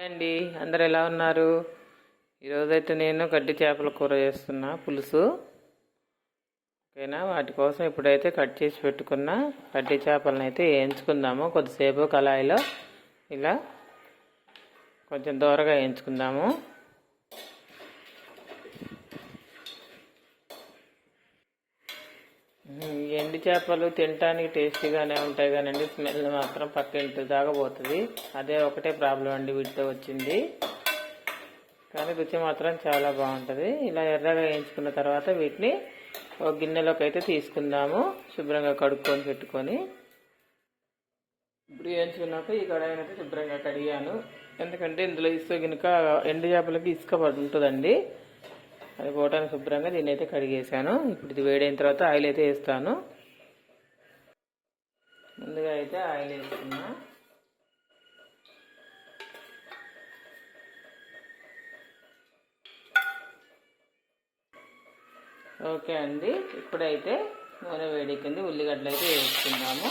అండి అందరు ఎలా ఉన్నారు? ఈరోజైతే నేను గడ్డి చేపల కూర చేస్తున్నా, పులుసు. ఓకేనా? వాటి కోసం ఇప్పుడైతే కట్ చేసి పెట్టుకున్న గడ్డి చేపలను అయితే వేయించుకుందాము. కొద్దిసేపు కళాయిలో ఇలా కొంచెం దూరగా వేయించుకుందాము. ఎండి చేపలు తినడానికి టేస్టీగానే ఉంటాయి కానండి, స్మెల్ మాత్రం పక్కింటి దాకా పోతుంది. అదే ఒకటే ప్రాబ్లం అండి వీటితో వచ్చింది, కానీ రుచి మాత్రం చాలా బాగుంటుంది. ఇలా ఎర్రగా వేయించుకున్న తర్వాత వీటిని ఒక గిన్నెలోకి అయితే తీసుకుందాము, శుభ్రంగా కడుక్కొని పెట్టుకొని. ఇప్పుడు వేయించుకున్నాక ఈ కడాయిని అయితే శుభ్రంగా కడిగాను, ఎందుకంటే ఇందులో ఇసుక గినుక ఎండు చేపలకి ఇసుక పడి ఉంటుందండి. అది పోవటానికి శుభ్రంగా దీన్ని అయితే కడిగేసాను. ఇప్పుడు ఇది వేడైన తర్వాత ఆయిల్ అయితే వేస్తాను. ముందుగా అయితే ఆయిల్ వేస్తున్నా. ఓకే అండి, ఇప్పుడైతే నూనె వేడెక్కింది, ఉల్లిగడ్డలు అయితే వేసుకుందాము.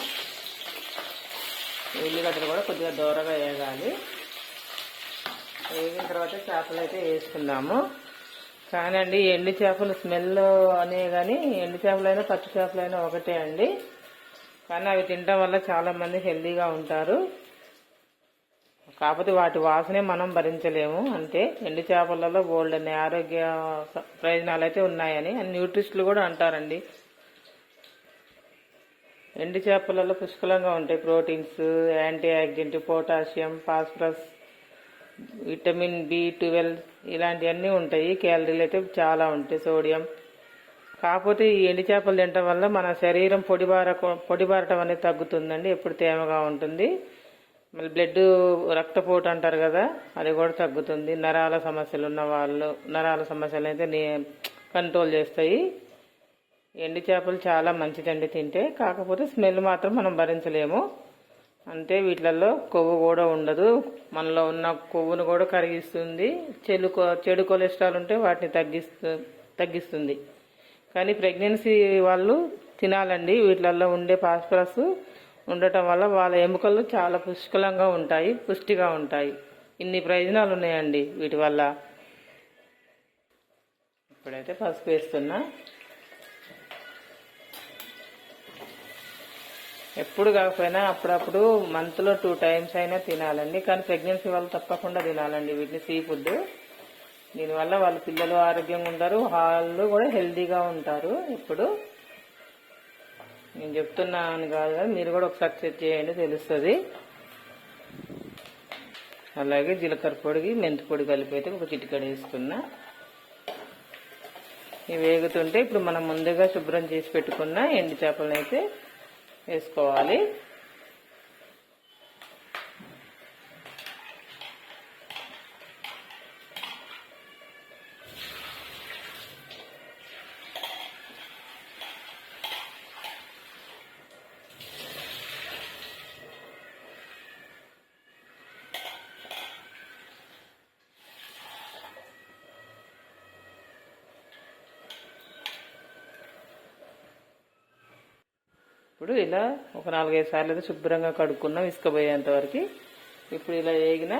ఉల్లిగడ్డలు కూడా కొద్దిగా దూరగా వేగాలి. వేగిన తర్వాత చేపలు అయితే వేసుకుందాము. కానీ అండి ఎండు చేపలు స్మెల్ అనే కానీ ఎండు చేపలైనా పచ్చి చేపలైనా ఒకటే అండి, కానీ అవి తినడం వల్ల చాలామంది హెల్తీగా ఉంటారు. కాకపోతే వాటి వాసనే మనం భరించలేము అంతే. ఎండు చేపలలో బోల్డ్ అనే ఆరోగ్య ప్రయోజనాలు అయితే ఉన్నాయని న్యూట్రిస్టులు కూడా అంటారండి. ఎండు చేపలలో పుష్కలంగా ఉంటాయి proteins, anti oxidant, potassium, phosphorus, vitamin B12 ఇలాంటివన్నీ ఉంటాయి. క్యాలరీలు అయితే చాలా ఉంటాయి, సోడియం. కాకపోతే ఈ ఎండు చేపలు తినడం వల్ల మన శరీరం పొడిబారటం అనేది తగ్గుతుందండి, ఎప్పుడు తేమగా ఉంటుంది. మళ్ళీ బ్లడ్ రక్తపోటు అంటారు కదా, అది కూడా తగ్గుతుంది. నరాల సమస్యలు ఉన్న వాళ్ళు నరాల సమస్యలు అయితే కంట్రోల్ చేస్తాయి. ఎండు చేపలు చాలా మంచిదండి తింటే, కాకపోతే స్మెల్ మాత్రం మనం భరించలేము అంతే. వీటిలలో కొవ్వు కూడా ఉండదు, మనలో ఉన్న కొవ్వును కూడా కరిగిస్తుంది. చెడు కొలెస్ట్రాల్ ఉంటే వాటిని తగ్గిస్తుంది. కానీ ప్రెగ్నెన్సీ వాళ్ళు తినాలండి. వీటిలలో ఉండే ఫాస్ఫరస్ ఉండటం వల్ల వాళ్ళ ఎముకలు చాలా పుష్కలంగా ఉంటాయి, పుష్టిగా ఉంటాయి. ఇన్ని ప్రయోజనాలు ఉన్నాయండి వీటి వల్ల. ఇప్పుడైతే పసుపు వేస్తున్నా. ఎప్పుడు కాకపోయినా అప్పుడప్పుడు మంత్లో 2 times అయినా తినాలండి, కానీ ప్రెగ్నెన్సీ వాళ్ళు తప్పకుండా తినాలండి వీటిని, సీ ఫుడ్. దీనివల్ల వాళ్ళ పిల్లలు ఆరోగ్యంగా ఉంటారు, వాళ్ళు కూడా హెల్తీగా ఉంటారు. ఇప్పుడు నేను చెప్తున్నాను కాదు కదా, మీరు కూడా ఒకసారి చెక్ చేయండి, తెలుస్తుంది. అలాగే జీలకర్ర పొడికి మెంతి పొడి కలిపి అయితే ఒక చిటికెడు వేసుకున్నా. ఇవి వేగుతుంటే ఇప్పుడు మనం ముందుగా శుభ్రం చేసి పెట్టుకున్న ఎండు చేపలను అయితే వేసుకోవాలి. ఇప్పుడు ఇలా ఒక 4-5 సార్లు అయితే శుభ్రంగా కడుక్కున్నాం ఇసుక పోయేంత వరకు. ఇప్పుడు ఇలా వేగిన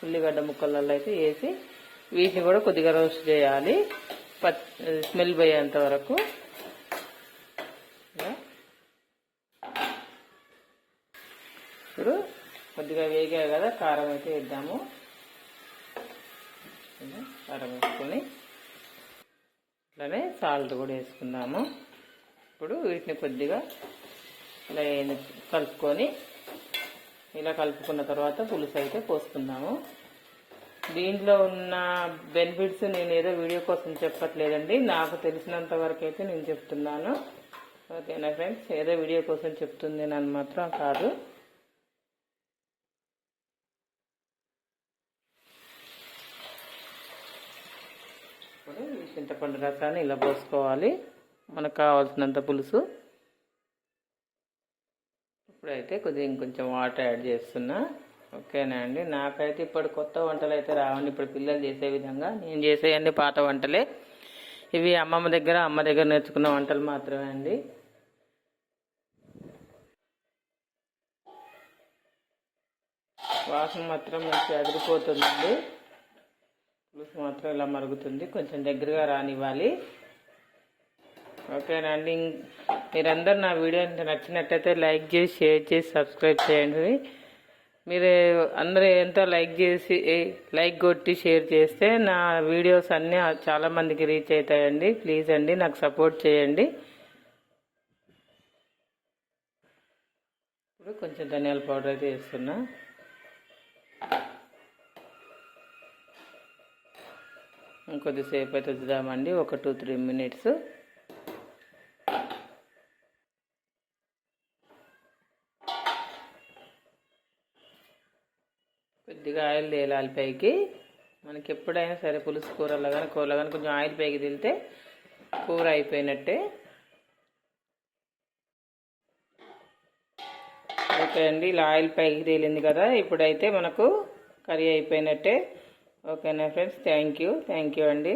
ఉల్లిగడ్డ ముక్కలలో అయితే వేసి వీటిని కూడా కొద్దిగా రోస్ట్ చేయాలి, స్మెల్ పోయేంత వరకు. ఇప్పుడు కొద్దిగా వేగాయి కదా, కారం అయితే వేద్దాము. కారం వేసుకొని అట్లానే సాల్ట్ కూడా వేసుకుందాము. ఇప్పుడు వీటిని కొద్దిగా ఇలా కలుపుకొని, ఇలా కలుపుకున్న తర్వాత పులుసు అయితే పోసుకుందాము. దీంట్లో ఉన్న బెనిఫిట్స్ నేను ఏదో వీడియో కోసం చెప్పట్లేదండి, నాకు తెలిసినంత వరకు అయితే నేను చెప్తున్నాను. ఓకేనా ఫ్రెండ్స్? ఏదో వీడియో కోసం చెప్తుంది నన్ను మాత్రం కాదు. ఇప్పుడు ఈ చింతపండు రసాన్ని ఇలా పోసుకోవాలి, మనకు కావాల్సినంత పులుసు. ఇప్పుడైతే కొద్దిగా ఇంకొంచెం వాటర్ యాడ్ చేస్తున్నా. ఓకేనా అండి? నాకైతే ఇప్పుడు కొత్త వంటలు అయితే రావండి, ఇప్పుడు పిల్లలు చేసే విధంగా. నేను చేసేవన్నీ పాత వంటలే, ఇవి అమ్మ దగ్గర నేర్చుకున్న వంటలు మాత్రమే అండి. వాసన మాత్రం మంచిగా అదిరిపోతుందండి. పులుసు మాత్రం ఇలా మరుగుతుంది, కొంచెం దగ్గరగా రానివ్వాలి. ఓకేనండి. మీరందరూ నా వీడియో నచ్చినట్టయితే లైక్ చేసి, షేర్ చేసి, సబ్స్క్రైబ్ చేయండి. మీరు అందరూ ఎంతో లైక్ కొట్టి షేర్ చేస్తే నా వీడియోస్ అన్నీ చాలామందికి రీచ్ అవుతాయండి. ప్లీజ్ అండి, నాకు సపోర్ట్ చేయండి. ఇప్పుడు కొంచెం ధనియాల పౌడర్ అయితే వేస్తున్నా. ఇంకొద్దిసేపు అయితే వద్దామండి, ఒక 2-3 మినిట్స్. కొద్దిగా ఆయిల్ తేలాలి పైకి. మనకి ఎప్పుడైనా సరే పులుసు కూరలో కానీ కొంచెం ఆయిల్ పైకి తిల్లితే కూర అయిపోయినట్టే. ఓకే అండి, ఇలా ఆయిల్ పైకి తేలింది కదా, ఇప్పుడైతే మనకు కర్రీ అయిపోయినట్టే. ఓకేనా ఫ్రెండ్స్, థ్యాంక్ యూ అండి.